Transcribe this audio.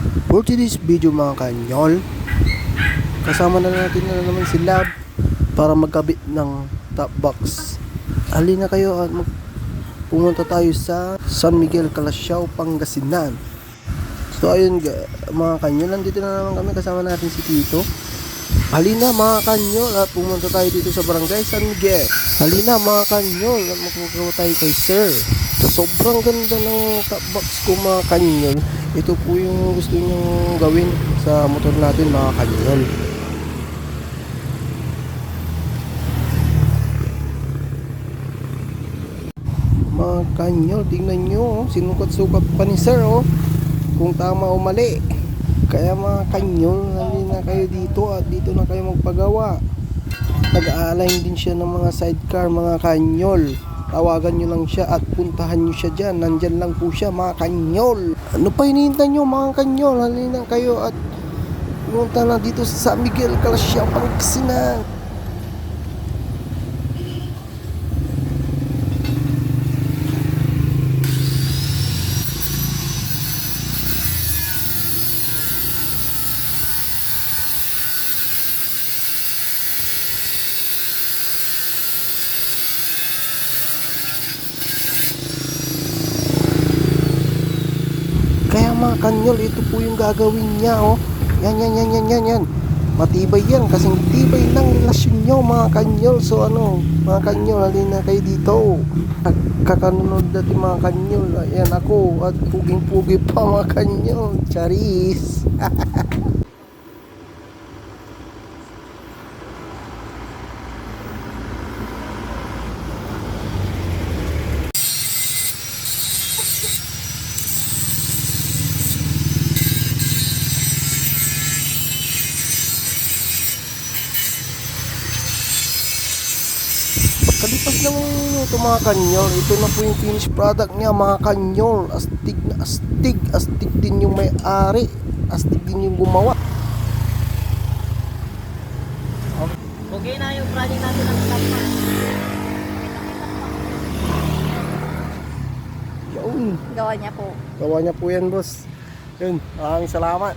For today's video mga kanyol, kasama na natin na naman si Lab para magkabit ng top box. Halina kayo at pumunta tayo sa San Miguel, Calasiao, Pangasinan. So ayun mga kanyol, nandito na naman kami, kasama natin si Tito. Halina mga kanyol at pumunta tayo dito sa Barangay San Miguel. Halina mga kanyol at magpupunta tayo kay Sir. So, sobrang ganda ng top box ko mga kanyol. Ito po yung gusto nyong gawin sa motor natin mga kanyol. Mga kanyol, tingnan nyo, sinukat-sukat pa ni Sir kung tama o mali. Kaya mga kanyol, halina kayo dito at dito na kayo magpagawa. Nag-a-align din siya ng mga sidecar mga kanyol. Tawagan nyo lang siya at puntahan nyo siya dyan. Nandyan lang po siya mga kanyol. Ano pa hinihintay nyo mga kanyol? Halina kayo at pumunta na dito sa San Miguel, Calasiao, Pangasinan. Kaya mga kanyol, ito po yung gagawin niya Yan. Matibay yan, kasing tibay ng relasyon nyo mga kanyol. So mga kanyol, halina kayo dito. Kakanunod natin mga kanyol. Ayan ako, at puging-pugi pa mga kanyol. Charis. Kalipas ng ito mga kanyol, ito na po yung finished product niya mga kanyol. Astig na astig, astig din yung may-ari, astig din yung gumawa. Okay na yung project natin ng top box. Yun, Gawa niya po. gawa niya po yan boss. Yun, maraming salamat.